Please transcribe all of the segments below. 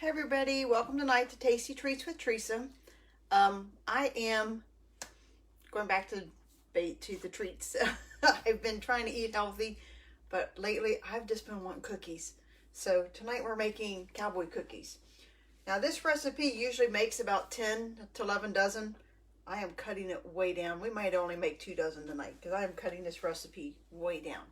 Hey everybody, welcome tonight to Tasty Treats with Teresa. I am going back to the treats. I've been trying to eat healthy, but lately I've just been wanting cookies. So tonight we're making Cowboy Cookies. Now this recipe usually makes about 10 to 11 dozen. I am cutting it way down. We might only make 2 dozen tonight because I am cutting this recipe way down.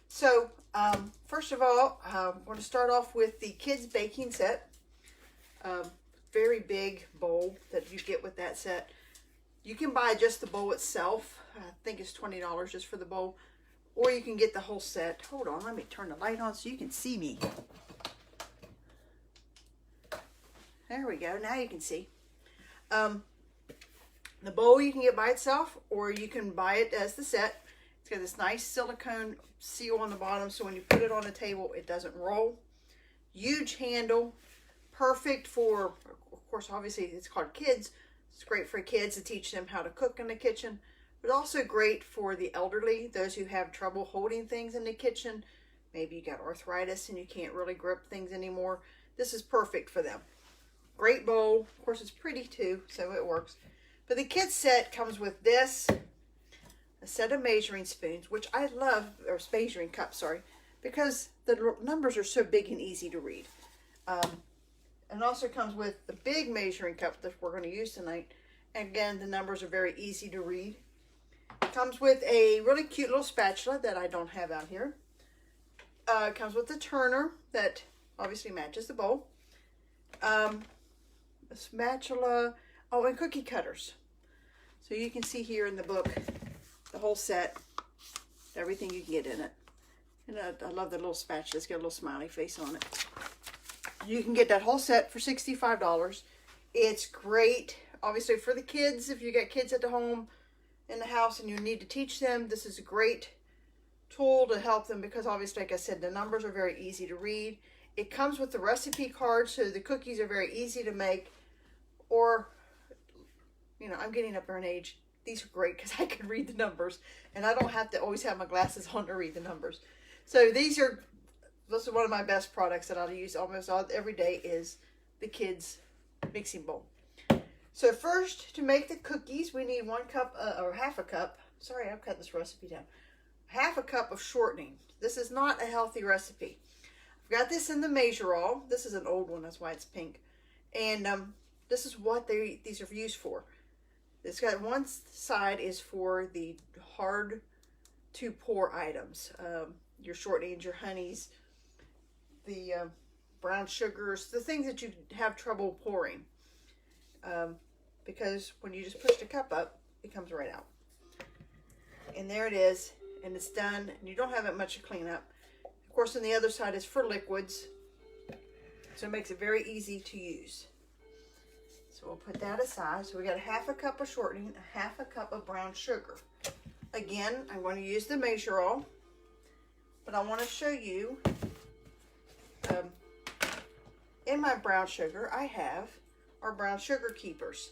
So first of all, I'm going to start off with the kids baking set. Very big bowl that you get with that set. You can buy just the bowl itself. I think it's $20 just for the bowl, or you can get the whole set. Hold on, let me turn the light on so you can see me. There we go, now you can see. The bowl you can get by itself, or you can buy it as the set. It's got this nice silicone seal on the bottom, so when you put it on the table it doesn't roll. Huge handle. Perfect for, of course, obviously it's called kids. It's great for kids to teach them how to cook in the kitchen, but also great for the elderly, those who have trouble holding things in the kitchen. Maybe you got arthritis and you can't really grip things anymore. This is perfect for them. Great bowl. Of course, it's pretty too, so it works. But the kids set comes with this, a set of measuring spoons, which I love, or measuring cups, sorry, because the numbers are so big and easy to read. And also comes with the big measuring cup that we're going to use tonight. And again, the numbers are very easy to read. It comes with a really cute little spatula that I don't have out here. It comes with a turner that obviously matches the bowl. A spatula, oh, and cookie cutters. So you can see here in the book, the whole set, everything you can get in it. And I love the little spatula. It's got a little smiley face on it. You can get that whole set for $65. It's great, obviously, for the kids. If you got kids at the home, in the house, and you need to teach them, this is a great tool to help them because, obviously, like I said, the numbers are very easy to read. It comes with the recipe card, so the cookies are very easy to make. Or, you know, I'm getting up there in age. These are great because I can read the numbers, and I don't have to always have my glasses on to read the numbers. So this is one of my best products that I use almost every day is the kids mixing bowl. So first, to make the cookies, we need 1 cup, or half a cup. Sorry, I've cut this recipe down. Half a cup of shortening. This is not a healthy recipe. I've got this in the measure-all. This is an old one, that's why it's pink. And this is what these are used for. It's got one side is for the hard to pour items. Your shortenings, your honeys, the brown sugars, the things that you have trouble pouring. Because when you just push the cup up, it comes right out. And there it is, and it's done, and you don't have it much to clean up. Of course, on the other side is for liquids, so it makes it very easy to use. So we'll put that aside. So we got a half a cup of shortening, a half a cup of brown sugar. Again, I'm going to use the measure-all, but I want to show you, in my brown sugar, I have our brown sugar keepers.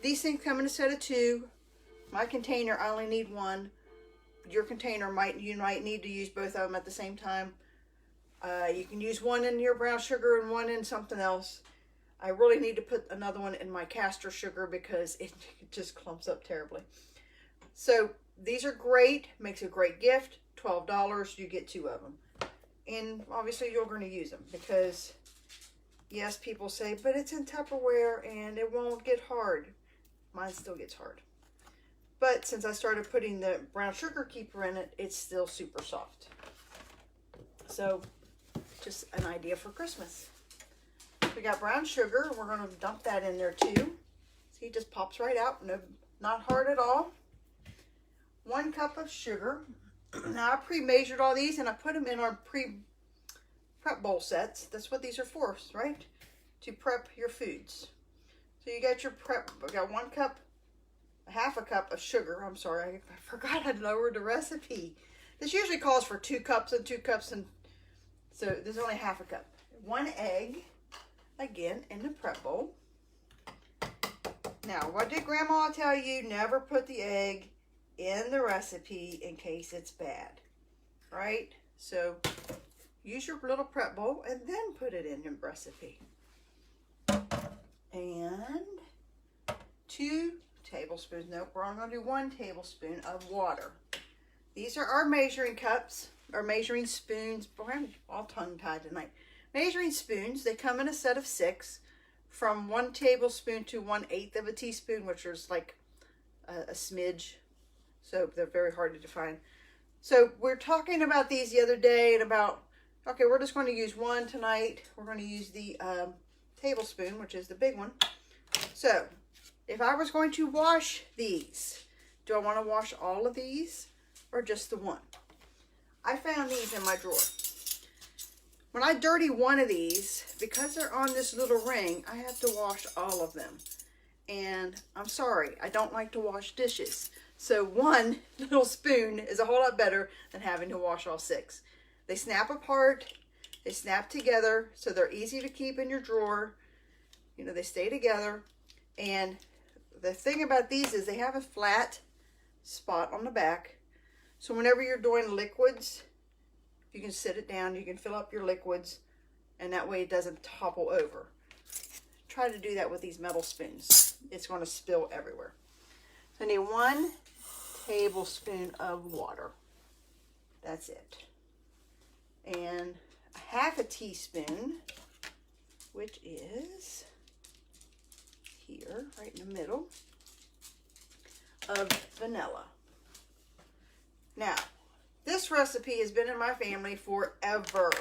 These things come in a set of 2. My container, I only need 1. Your container, you might need to use both of them at the same time. You can use 1 in your brown sugar and 1 in something else. I really need to put another one in my castor sugar because it just clumps up terribly. So these are great, makes a great gift. $12, you get 2 of them. And obviously you're going to use them because, yes, people say, but it's in Tupperware and it won't get hard. Mine still gets hard. But since I started putting the brown sugar keeper in it, it's still super soft. So, just an idea for Christmas. We got brown sugar. We're going to dump that in there too. See, it just pops right out. No, not hard at all. 1 cup of sugar. Now, I pre-measured all these and I put them in our prep bowl sets. That's what these are for, right? To prep your foods. So you got your prep. We got 1 cup, half a cup of sugar. I'm sorry, I forgot I'd lowered the recipe. This usually calls for 2 cups and 2 cups, and so there's only half a cup. 1 egg, again, in the prep bowl. Now, what did Grandma tell you? Never put the egg in the recipe in case it's bad, right? So use your little prep bowl and then put it in your recipe. And 2 tablespoons, nope, we're only going to do 1 tablespoon of water. These are our measuring cups, or measuring spoons. Boy, I'm all tongue-tied tonight. Measuring spoons, they come in a set of 6, from 1 tablespoon to 1/8 of a teaspoon, which is like a smidge. So they're very hard to define. So we're talking about these the other day and about, okay, we're just going to use 1 tonight. We're going to use the tablespoon, which is the big one. So if I was going to wash these, do I want to wash all of these or just the 1? I found these in my drawer. When I dirty one of these, because they're on this little ring, I have to wash all of them. And I'm sorry, I don't like to wash dishes. So 1 little spoon is a whole lot better than having to wash all 6. They snap apart, they snap together, so they're easy to keep in your drawer. You know, they stay together. And the thing about these is they have a flat spot on the back. So whenever you're doing liquids, you can sit it down, you can fill up your liquids, and that way it doesn't topple over. Try to do that with these metal spoons. It's going to spill everywhere. So I need 1 tablespoon of water. That's it. And 1/2 teaspoon, which is here, right in the middle, of vanilla. Now, this recipe has been in my family forever.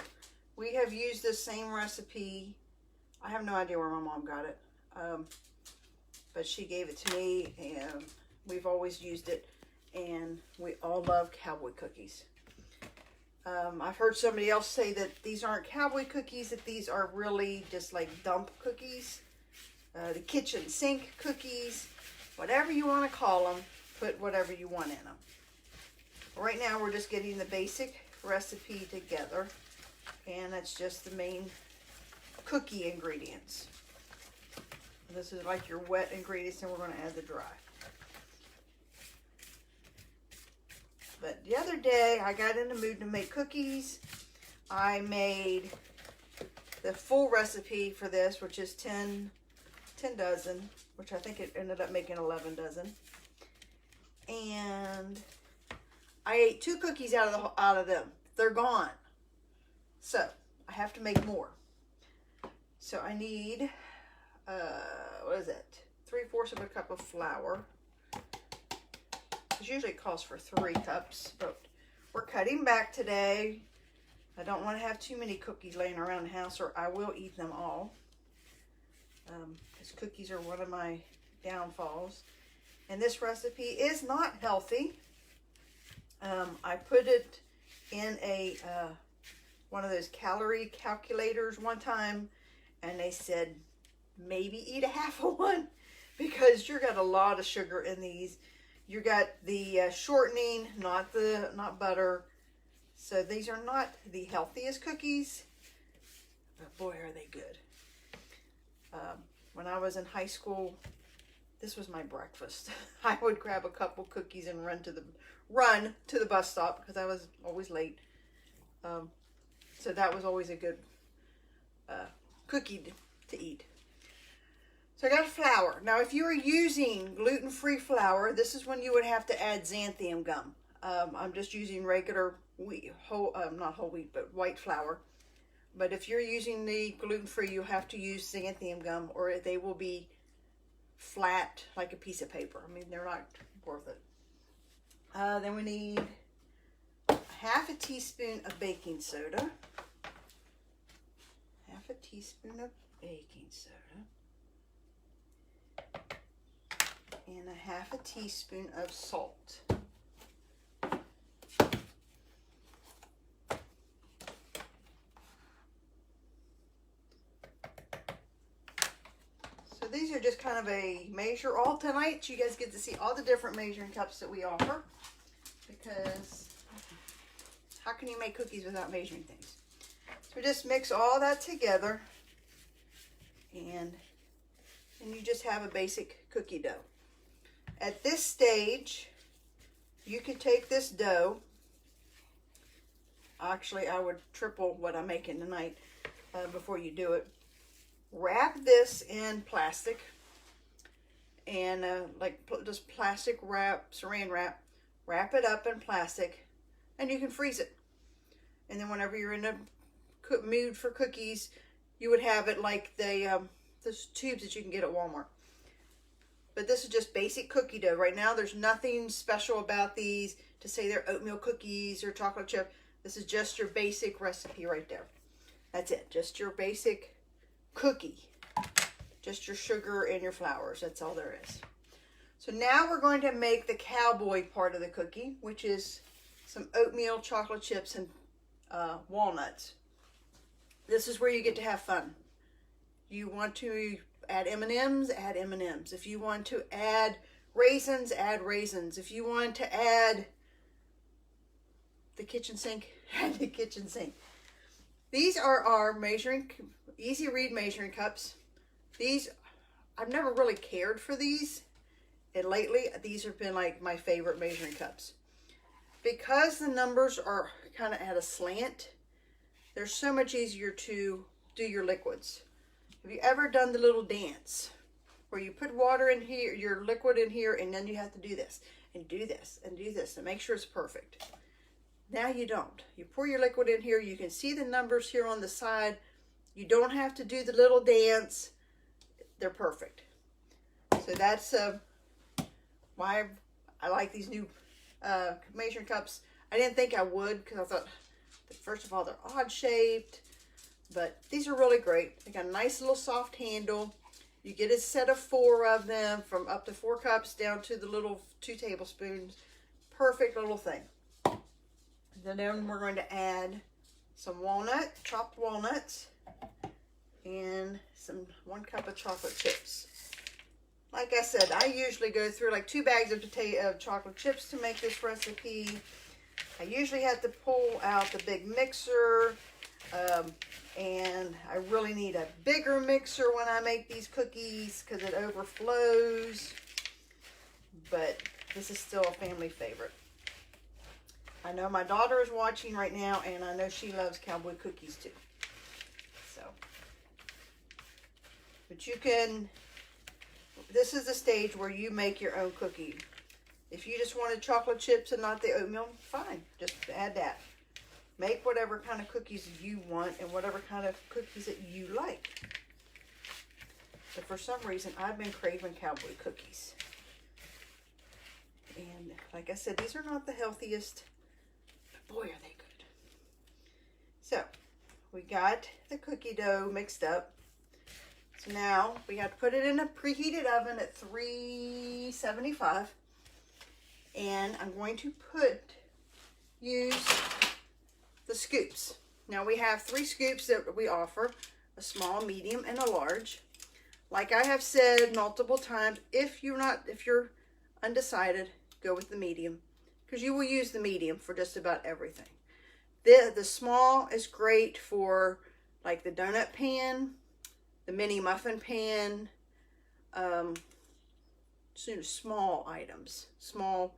We have used this same recipe. I have no idea where my mom got it, but she gave it to me, and we've always used it, and we all love Cowboy Cookies. I've heard somebody else say that these aren't Cowboy Cookies, that these are really just like dump cookies, the kitchen sink cookies, whatever you want to call them, put whatever you want in them. Right now we're just getting the basic recipe together, and that's just the main cookie ingredients. This is like your wet ingredients, and we're going to add the dry. But the other day I got in the mood to make cookies. I made the full recipe for this, which is 10 dozen, which I think it ended up making 11 dozen. And I ate 2 cookies out of them. They're gone. So I have to make more. So I need, what is it? 3/4 of a cup of flour. Because usually it calls for 3 cups, but we're cutting back today. I don't want to have too many cookies laying around the house, or I will eat them all. Because cookies are one of my downfalls. And this recipe is not healthy. I put it in a one of those calorie calculators one time, and they said maybe eat 1/2 of one, because you got a lot of sugar in these. You got the shortening, not butter. So these are not the healthiest cookies, but boy, are they good. When I was in high school, this was my breakfast. I would grab a couple cookies and run to the bus stop, because I was always late. So that was always a good cookie to eat. So I got flour. Now, if you are using gluten-free flour, this is when you would have to add xanthan gum. I'm just using regular wheat, not whole wheat, but white flour. But if you're using the gluten-free, you have to use xanthan gum, or they will be flat like a piece of paper. I mean, they're not worth it. Then we need 1/2 teaspoon of baking soda. 1/2 teaspoon of baking soda. And 1/2 teaspoon of salt. So these are just kind of a measure all tonight. You guys get to see all the different measuring cups that we offer, because how can you make cookies without measuring things? So we just mix all that together, and you just have a basic cookie dough. At this stage, you could take this dough. Actually, I would triple what I'm making tonight before you do it. Wrap this in plastic and just plastic wrap, saran wrap. Wrap it up in plastic and you can freeze it. And then whenever you're in a mood for cookies, you would have it like those tubes that you can get at Walmart. But this is just basic cookie dough. Right now, there's nothing special about these to say they're oatmeal cookies or chocolate chip. This is just your basic recipe right there. That's it. Just your basic cookie. Just your sugar and your flours. That's all there is. So now we're going to make the cowboy part of the cookie, which is some oatmeal, chocolate chips, and walnuts. This is where you get to have fun. You want to add M&Ms, add M&Ms. If you want to add raisins, add raisins. If you want to add the kitchen sink, add the kitchen sink. These are our easy read measuring cups. These, I've never really cared for these. And lately, these have been like my favorite measuring cups. Because the numbers are kind of at a slant, they're so much easier to do your liquids. Have you ever done the little dance where you put water in here, your liquid in here, and then you have to do this and do this and do this and make sure it's perfect? Now you don't. You pour your liquid in here. You can see the numbers here on the side. You don't have to do the little dance. They're perfect. So that's why I like these new measuring cups. I didn't think I would because I thought, first of all, they're odd shaped. But these are really great. They got a nice little soft handle. You get a set of 4 of them, from up to 4 cups down to the little 2 tablespoons. Perfect little thing. Then we're going to add some chopped walnuts, and 1 cup of chocolate chips. Like I said, I usually go through like 2 bags of chocolate chips to make this recipe. I usually have to pull out the big mixer. And I really need a bigger mixer when I make these cookies because it overflows. But this is still a family favorite. I know my daughter is watching right now, and I know she loves Cowboy Cookies too. So, but you can, this is the stage where you make your own cookie. If you just wanted chocolate chips and not the oatmeal, fine, just add that. Make whatever kind of cookies you want and whatever kind of cookies that you like. But for some reason, I've been craving Cowboy Cookies. And like I said, these are not the healthiest, but boy, are they good. So, we got the cookie dough mixed up. So now, we have to put it in a preheated oven at 375. And I'm going to use the scoops. Now we have 3 scoops that we offer, a small, medium, and a large. Like I have said multiple times, if you're undecided, go with the medium, because you will use the medium for just about everything. The small is great for like the donut pan, the mini muffin pan, small items, small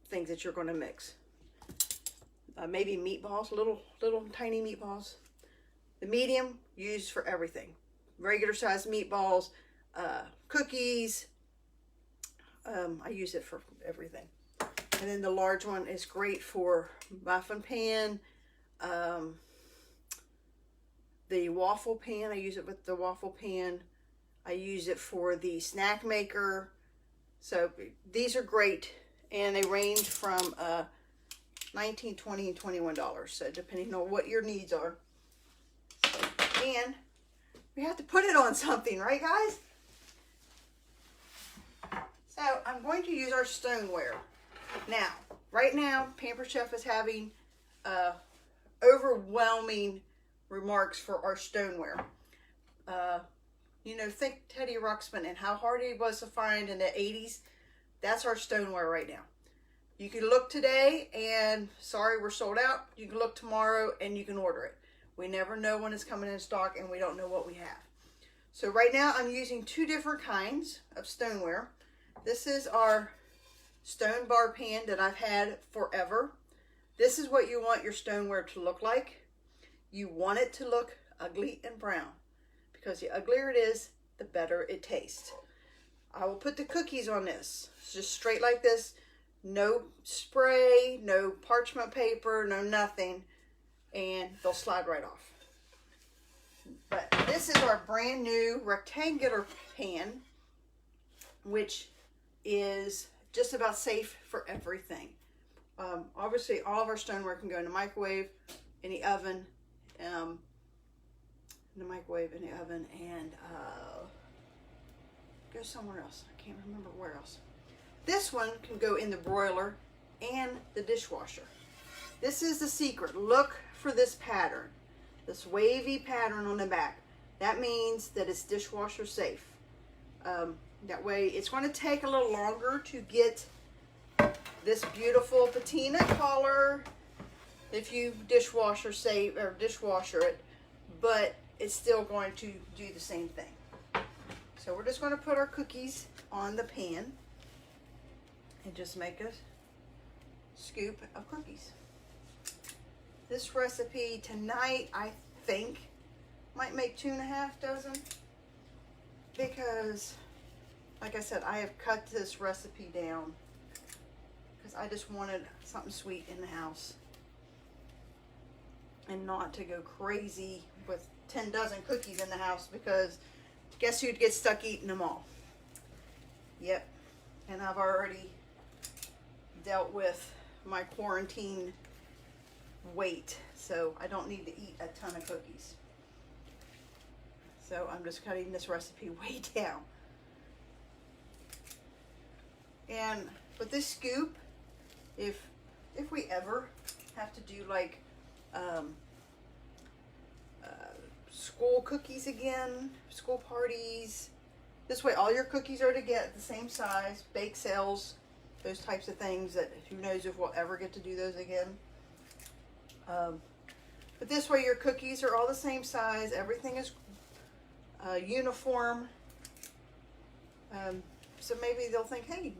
things that you're going to mix. Maybe meatballs, little tiny meatballs. The medium, used for everything. Regular sized meatballs, cookies. I use it for everything. And then the large one is great for muffin pan. The waffle pan, I use it with the waffle pan. I use it for the snack maker. So these are great, and they range from $19, $20, and $21. So depending on what your needs are. And we have to put it on something, right guys? So I'm going to use our stoneware. Now, right now, Pampered Chef is having overwhelming remarks for our stoneware. Think Teddy Ruxpin and how hard he was to find in the 80s. That's our stoneware right now. You can look today and, sorry, we're sold out. You can look tomorrow and you can order it. We never know when it's coming in stock, and we don't know what we have. So right now I'm using 2 different kinds of stoneware. This is our stone bar pan that I've had forever. This is what you want your stoneware to look like. You want it to look ugly and brown, because the uglier it is, the better it tastes. I will put the cookies on this. It's just straight like this. No spray, no parchment paper, no nothing. And they'll slide right off. But this is our brand new rectangular pan, which is just about safe for everything. Obviously, all of our stoneware can go in the microwave, in the oven, and go somewhere else. I can't remember where else. This one can go in the broiler and the dishwasher. This is the secret. Look for this pattern, this wavy pattern on the back. That means that it's dishwasher safe. That way, it's going to take a little longer to get this beautiful patina color if you dishwasher it, but it's still going to do the same thing. So we're just going to put our cookies on the pan and just make a scoop of cookies. This recipe tonight, I think, might make 2.5 dozen, because, like I said, I have cut this recipe down because I just wanted something sweet in the house and not to go crazy with 10 dozen cookies in the house, because guess who'd get stuck eating them all? Yep. And I've already dealt with my quarantine weight, so I don't need to eat a ton of cookies. So I'm just cutting this recipe way down. And with this scoop, if we ever have to do like school cookies again, school parties, this way all your cookies are to get the same size, bake sales, those types of things that who knows if we'll ever get to do those again. But this way your cookies are all the same size, everything is uniform. So maybe they'll think, hey,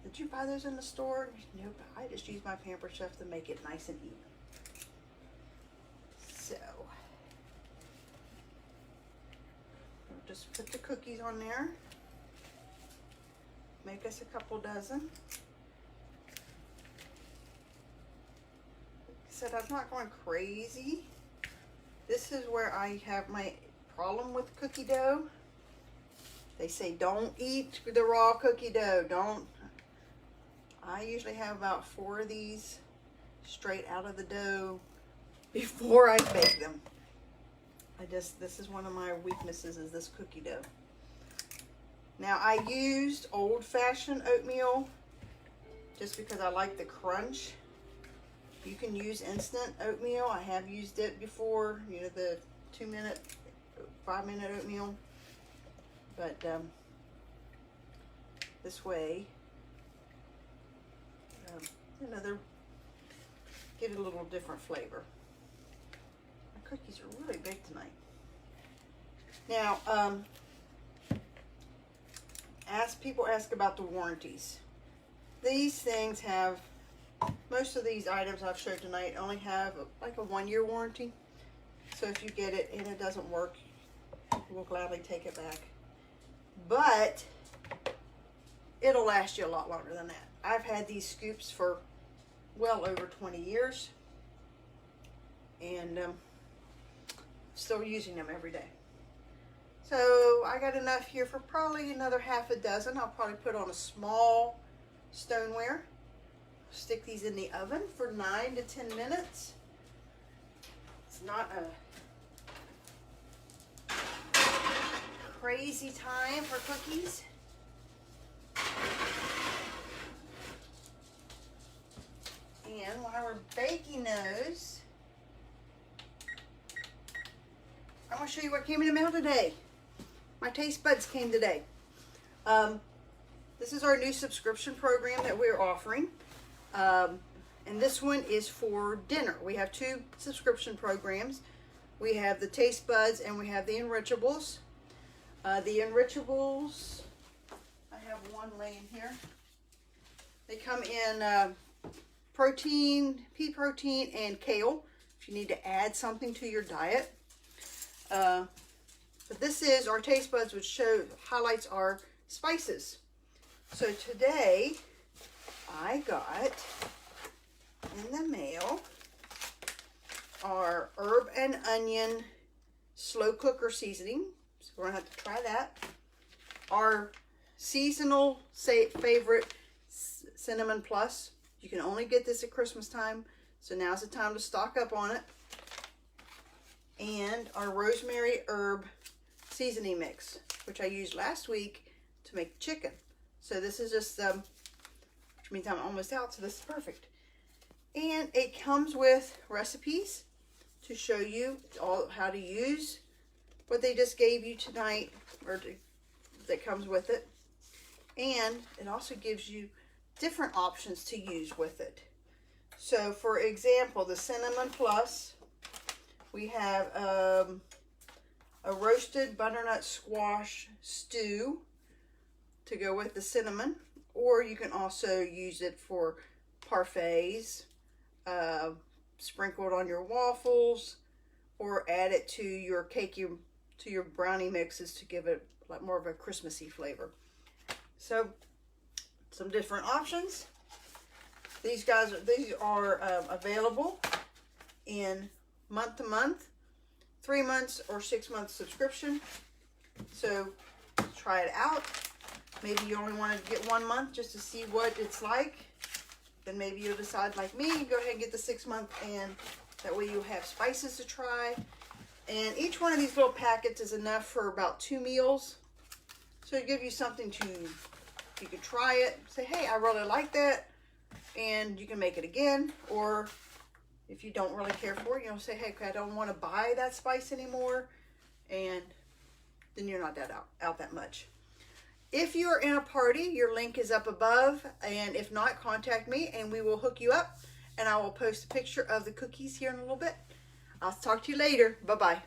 did you buy those in the store? Nope, I just use my Pampered Chef to make it nice and even. So, just put the cookies on there. Make us a couple dozen. Said I'm not going crazy. This is where I have my problem with cookie dough. They say don't eat the raw cookie dough. Don't. I usually have about 4 of these straight out of the dough before I bake them. This is one of my weaknesses, is this cookie dough. Now I used old-fashioned oatmeal just because I like the crunch. You can use instant oatmeal. I have used it before, you know, the 2-minute, 5-minute oatmeal. But this way, you know, they're get a little different flavor. My cookies are really big tonight. Now, people ask about the warranties. These things have, most of these items I've showed tonight only have like a 1-year warranty. So if you get it and it doesn't work, we'll gladly take it back. But it'll last you a lot longer than that. I've had these scoops for well over 20 years and still using them every day. So I got enough here for probably another half a dozen. I'll probably put on a small stoneware. Stick these in the oven for 9 to 10 minutes. It's not a crazy time for cookies. And while we're baking those, I'm going to show you what came in the mail today. My taste buds came today. This is our new subscription program that we're offering. And this one is for dinner. We have 2 subscription programs. We have the taste buds and we have the enrichables. The enrichables, I have one laying here. They come in protein, pea protein, and kale if you need to add something to your diet. But this is our taste buds, which highlights our spices. So today I got in the mail our herb and onion slow cooker seasoning. So we're gonna have to try that. Our seasonal favorite cinnamon plus. You can only get this at Christmas time, so now's the time to stock up on it. And our rosemary herb seasoning mix, which I used last week to make chicken. So this is just, which means I'm almost out, so this is perfect. And it comes with recipes to show you all how to use what they just gave you tonight, that comes with it. And it also gives you different options to use with it. So for example, the cinnamon plus, we have a roasted butternut squash stew to go with the cinnamon, or you can also use it for parfaits, sprinkle it on your waffles, or add it to your cake, to your brownie mixes to give it like more of a Christmassy flavor. So some different options. These are available in month to month, 3 months or 6 months subscription. So try it out. Maybe you only want to get 1 month just to see what it's like. Then maybe you'll decide like me, go ahead and get the 6 month, and that way you'll have spices to try. And each one of these little packets is enough for about 2 meals. So it gives you something you can try it, say, hey, I really like that, and you can make it again. Or if you don't really care for it, say, hey, I don't want to buy that spice anymore, and then you're not out that much. If you're in a party, your link is up above, and if not, contact me and we will hook you up, and I will post a picture of the cookies here in a little bit. I'll talk to you later. Bye-bye.